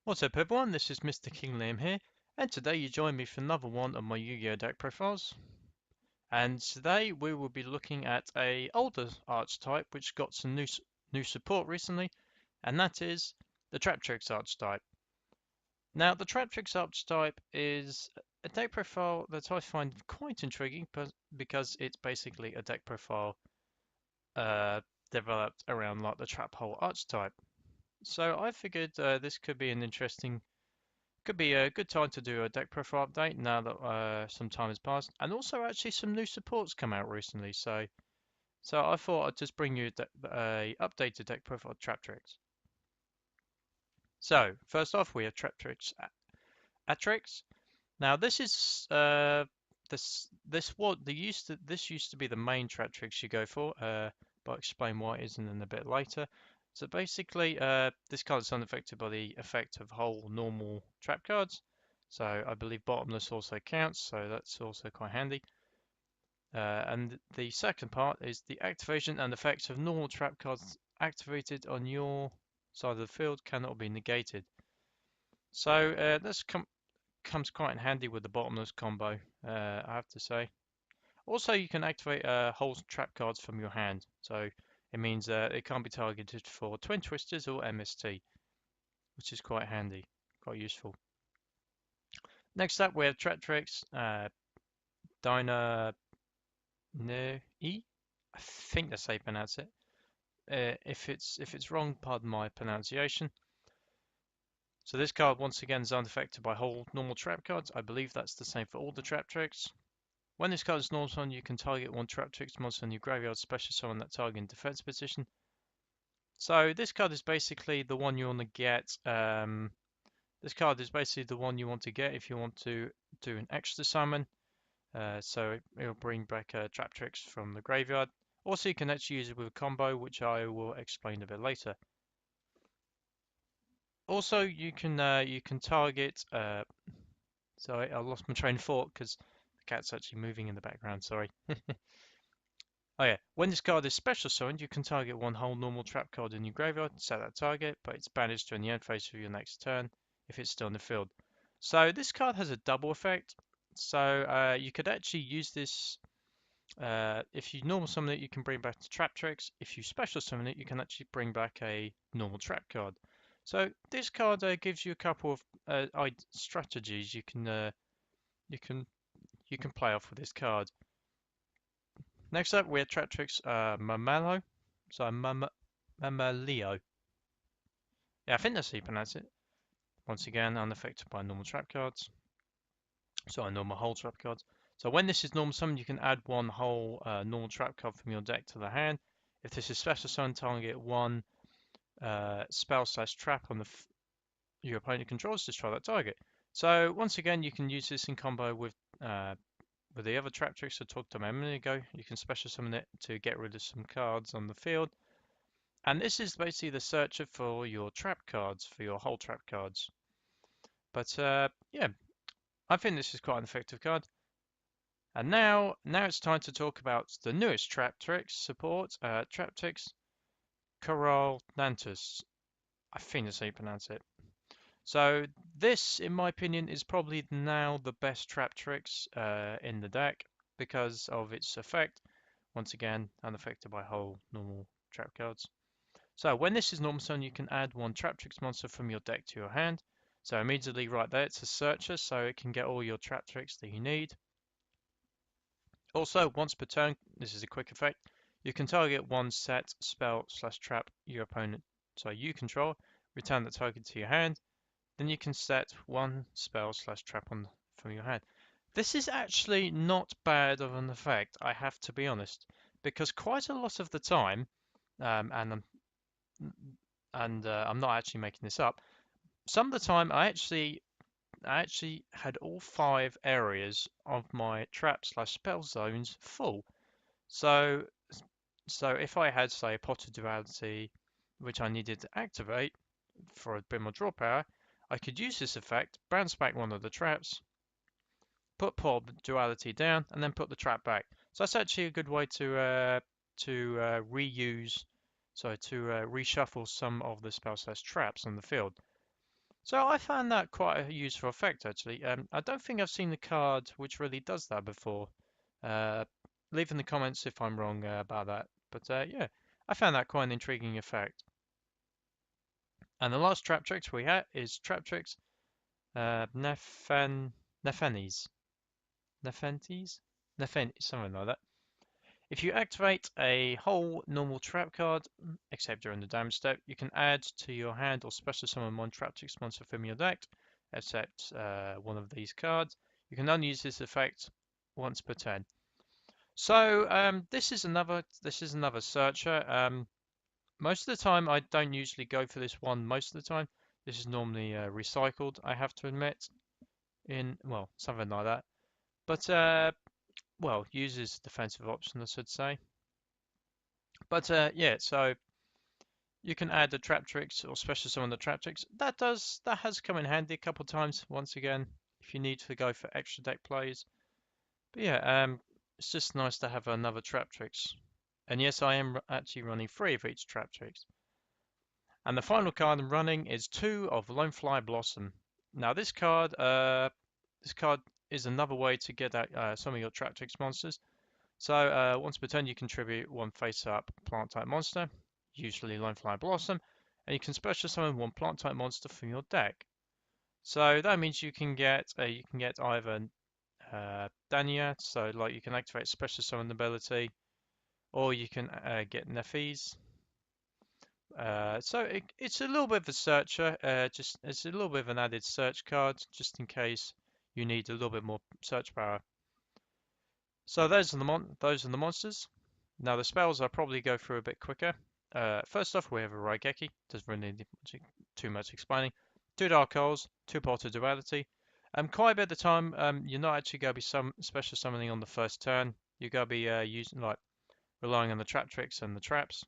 What's up everyone, this is MrKingLiam here, and today you join me for another one of my Yu-Gi-Oh! Deck profiles. And today we will be looking at a older archetype which got some new support recently, and that is the Traptrix archetype. Now the Traptrix archetype is a deck profile that I find quite intriguing, because it's basically a deck profile uh, developed around like the Trap Hole archetype. So I figured this could be a good time to do a deck profile update now that some time has passed, and also actually some new supports come out recently. So I thought I'd just bring you a updated deck profile of Traptrix. So first off, we have Traptrix Atrix. Now this is this used to be the main Traptrix you go for, but I'll explain why it isn't in a bit later. So basically, this card is unaffected by the effect of whole normal trap cards. So I believe bottomless also counts, so that's also quite handy. And the second part is the activation and effects of normal trap cards activated on your side of the field cannot be negated. So this comes quite in handy with the bottomless combo, I have to say. Also, you can activate whole trap cards from your hand, so it means it can't be targeted for Twin Twisters or MST, which is quite handy, quite useful. Next up, we have Traptrix Dyna I think that's how you pronounce it. If it's wrong, pardon my pronunciation. So this card once again is unaffected by whole normal trap cards. I believe that's the same for all the Traptrix. When this card is normal summon, you can target one Traptrix monster in your graveyard, special summon that target in defense position. So this card is basically the one you want to get. This card is basically the one you want to get if you want to do an extra summon. So it'll bring back Traptrix from the graveyard. Also, you can actually use it with a combo, which I will explain a bit later. Also, you can target. Sorry, I lost my train of thought because the cat's actually moving in the background. Sorry. Oh yeah, when this card is special summoned, you can target one whole normal trap card in your graveyard, set that target, but it's banished during the end phase of your next turn if it's still in the field. So this card has a double effect. So you could actually use this. If you normal summon it, you can bring back the Traptrix. If you special summon it, you can actually bring back a normal trap card. So this card gives you a couple of strategies you can you can play off with this card. Next up, we have Traptrix Mamalo. So Mamaleo. Yeah, I think that's how you pronounce it. Once again, unaffected by normal trap cards. So normal whole trap cards. So when this is normal summon, you can add one whole normal trap card from your deck to the hand. If this is special summon, target one spell/trap on your opponent controls, destroy that target. So once again, you can use this in combo with the other Traptrix I talked about a minute ago. You can special summon it to get rid of some cards on the field. And this is basically the searcher for your trap cards, for your whole trap cards. But yeah, I think this is quite an effective card. And now it's time to talk about the newest Traptrix support, Traptrix Corollantus. I think that's how you pronounce it. So this, in my opinion, is probably now the best Traptrix in the deck because of its effect. Once again, unaffected by whole normal trap cards. So when this is normal summon, you can add one Traptrix monster from your deck to your hand. So immediately right there, it's a searcher, so it can get all your Traptrix that you need. Also, once per turn, this is a quick effect, you can target one set spell/trap your opponent, so you control, return the target to your hand, then you can set one spell/trap on from your hand. This is actually not bad of an effect, I have to be honest, because quite a lot of the time, and I'm not actually making this up. Some of the time, I actually had all 5 areas of my trap/spell zones full. So if I had, say, a Pot of Duality, which I needed to activate for a bit more draw power, I could use this effect, bounce back one of the traps, put Pot of Duality down, and then put the trap back. So that's actually a good way to reuse, so to reshuffle some of the spell/traps on the field. So I found that quite a useful effect actually. I don't think I've seen the card which really does that before. Uh, Leave in the comments if I'm wrong about that. But yeah, I found that quite an intriguing effect. And the last Traptrix we have is Traptrix Nephenes. Nepenthes? Something like that. If you activate a whole normal trap card, except during the damage step, you can add to your hand or special summon one Traptrix monster from your deck, except one of these cards. You can only use this effect once per turn. So this is another searcher. Most of the time, I don't usually go for this one. Most of the time, this is normally recycled. I have to admit, in well something like that. But well, uses defensive option, I should say. But yeah, so you can add the Traptrix or special summon the Traptrix. That has come in handy a couple of times. Once again, if you need to go for extra deck plays. But yeah, it's just nice to have another Traptrix. And yes, I am actually running 3 of each Traptrix. And the final card I'm running is 2 of Lonefly Blossom. Now this card is another way to get out some of your Traptrix monsters. So once per turn you contribute 1 face-up plant-type monster, usually Lonefly Blossom, and you can special summon 1 plant-type monster from your deck. So that means you can get either Dania, so like you can activate special summon ability, or you can get Nephes. So it's a little bit of a searcher, just it's a little bit of an added search card, just in case you need a little bit more search power. So those are the monsters. Now the spells I'll probably go through a bit quicker. First off, we have a Raigeki. Doesn't really need too much explaining. 2 Dark Holes, 2 Pot of Duality. Quite a bit of the time, you're not actually going to be special summoning on the first turn. You're going to be using relying on the Traptrix and the traps.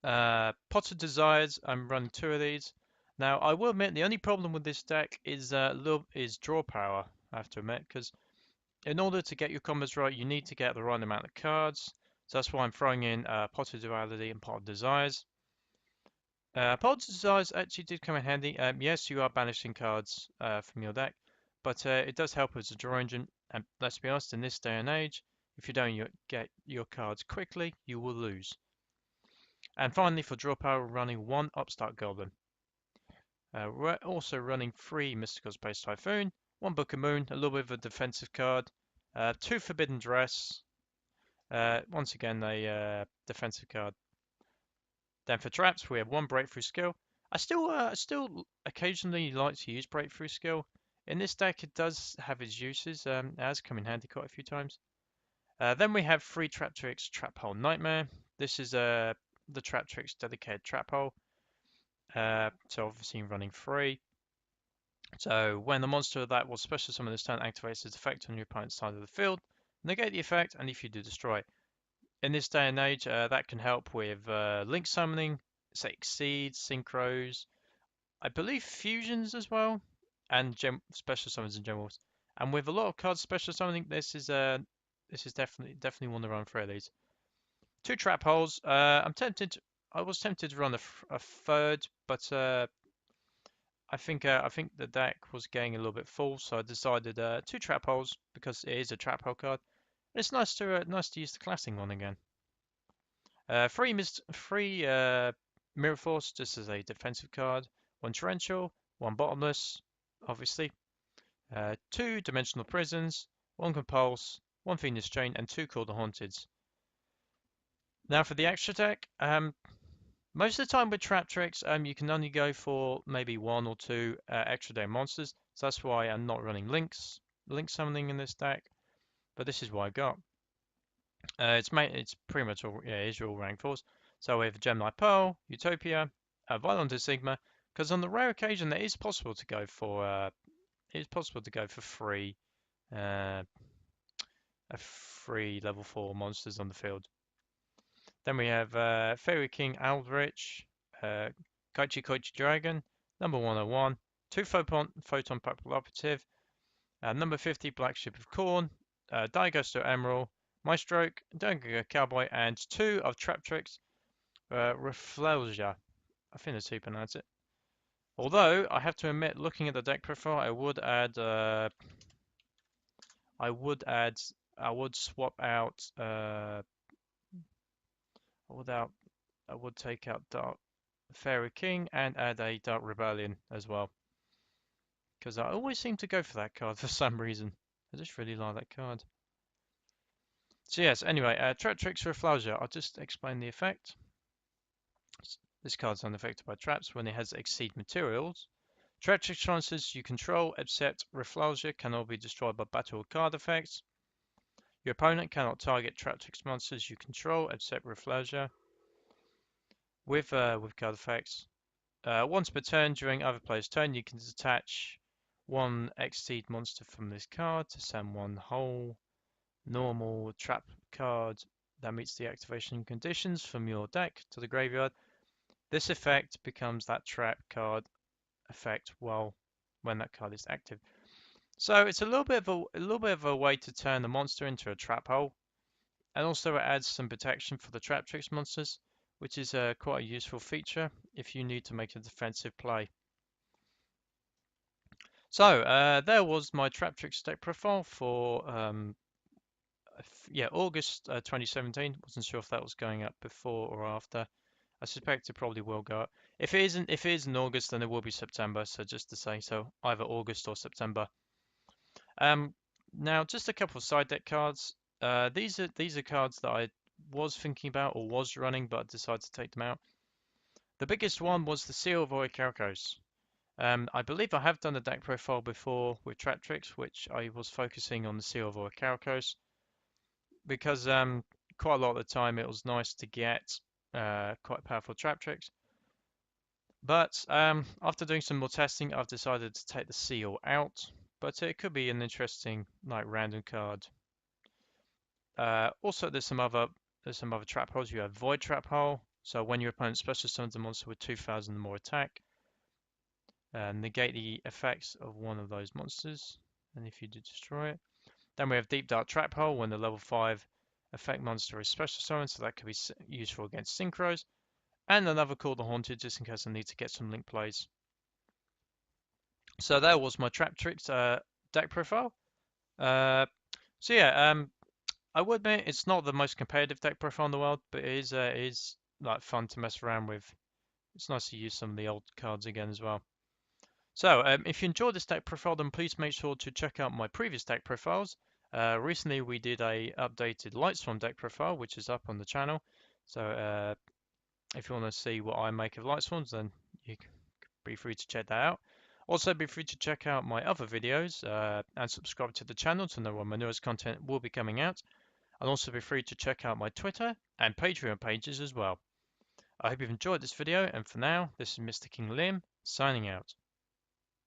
Pot of Desires. I'm running 2 of these. Now I will admit the only problem with this deck is draw power. I have to admit, because in order to get your combos right, you need to get the right amount of cards. So that's why I'm throwing in Pot of Duality and Pot of Desires. Pot of Desires actually did come in handy. Yes, you are banishing cards from your deck, but it does help as a draw engine. And let's be honest, in this day and age, if you don't get your cards quickly, you will lose. And finally, for draw power, we're running 1 Upstart Goblin. We're also running 3 Mystical Space Typhoon, 1 Book of Moon, a little bit of a defensive card, 2 Forbidden Dress, once again a defensive card. Then for traps, we have 1 Breakthrough Skill. I still occasionally like to use Breakthrough Skill. In this deck, it does have its uses. It has come in handy quite a few times. Then we have 3 Traptrix Trap Hole Nightmare. This is the Traptrix dedicated trap hole. So obviously running 3. So when the monster that was special summoned this turn activates its effect on your opponent's side of the field, negate the effect, and if you do, destroy it. In this day and age, that can help with link summoning, say Exceeds, Synchros, I believe fusions as well, and special summons in general. And with a lot of cards special summoning, this is definitely one to run through these. 2 trap holes. I was tempted to run a third, but I think the deck was getting a little bit full, so I decided 2 trap holes because it is a trap hole card. And it's nice to use the classing one again. 3 Mirror Force just as a defensive card. 1 Torrential, 1 Bottomless, obviously. 2 Dimensional Prisons, 1 Compulse, 1 Phoenix Chain, and 2 Call the Haunteds. Now for the extra deck, most of the time with Traptrix, you can only go for maybe 1 or 2 extra day monsters. So that's why I'm not running link summoning in this deck. But this is what I got. It's pretty much all all rank 4s. So we have Gemini Pearl, Utopia, Violent Sigma. Because on the rare occasion, it is possible to go for free level 4 monsters on the field. Then we have Fairy King Aldrich, Kaichi Koichi Dragon, number 101, 2 Photon Purple Operative, number 50 Black Ship of Corn, Daigosto Emerald, Maestroke, Dunga Cowboy, and 2 of Traptrix, Reflelja. I think that's how you pronounce it. Although I have to admit, looking at the deck profile, I would swap out, I would take out Dark Fairy King and add a Dark Rebellion as well, because I always seem to go for that card for some reason. I just really like that card. So yes, anyway, Traptrix Reflausia. I'll just explain the effect. This card's unaffected by traps when it has Exceed materials. Traptrix transfers you control, except Reflausia, cannot be destroyed by battle or card effects. Your opponent cannot target Traptrix monsters you control, except Reflausia. With card effects. Once per turn during other player's turn, you can detach one Exceed monster from this card to send one whole normal trap card that meets the activation conditions from your deck to the graveyard. This effect becomes that trap card effect when that card is active. So it's a little bit of a way to turn the monster into a trap hole, and also it adds some protection for the Traptrix monsters, which is quite a useful feature if you need to make a defensive play. So there was my Traptrix deck profile for August 2017. Wasn't sure if that was going up before or after. I suspect it probably will go up. If it is in August, then it will be September. So just to say, so either August or September. Now just a couple of side deck cards. These are cards that I was thinking about or was running, but I decided to take them out. The biggest one was the Seal of Orichalcos. I believe I have done a deck profile before with Traptrix, which I was focusing on the Seal of Orichalcos because quite a lot of the time it was nice to get quite powerful Traptrix. But after doing some more testing, I've decided to take the Seal out. But it could be an interesting like random card. Also, there's some other trap holes. You have Void Trap Hole. So when your opponent special summons a monster with 2,000 or more attack, negate the effects of one of those monsters, and if you do destroy it. Then we have Deep Dark Trap Hole when the level 5 effect monster is special summoned, so that could be useful against synchros. And another called the Haunted, just in case I need to get some link plays. So that was my Traptrix deck profile. I would admit it's not the most competitive deck profile in the world, but it is like fun to mess around with. It's nice to use some of the old cards again as well. So if you enjoyed this deck profile, then please make sure to check out my previous deck profiles. Recently we did a updated Lightsworn deck profile, which is up on the channel. So if you want to see what I make of Lightsworns, then you can be free to check that out. Also, be free to check out my other videos and subscribe to the channel to know when my newest content will be coming out. And also be free to check out my Twitter and Patreon pages as well. I hope you've enjoyed this video, and for now, this is MrKingLiam signing out.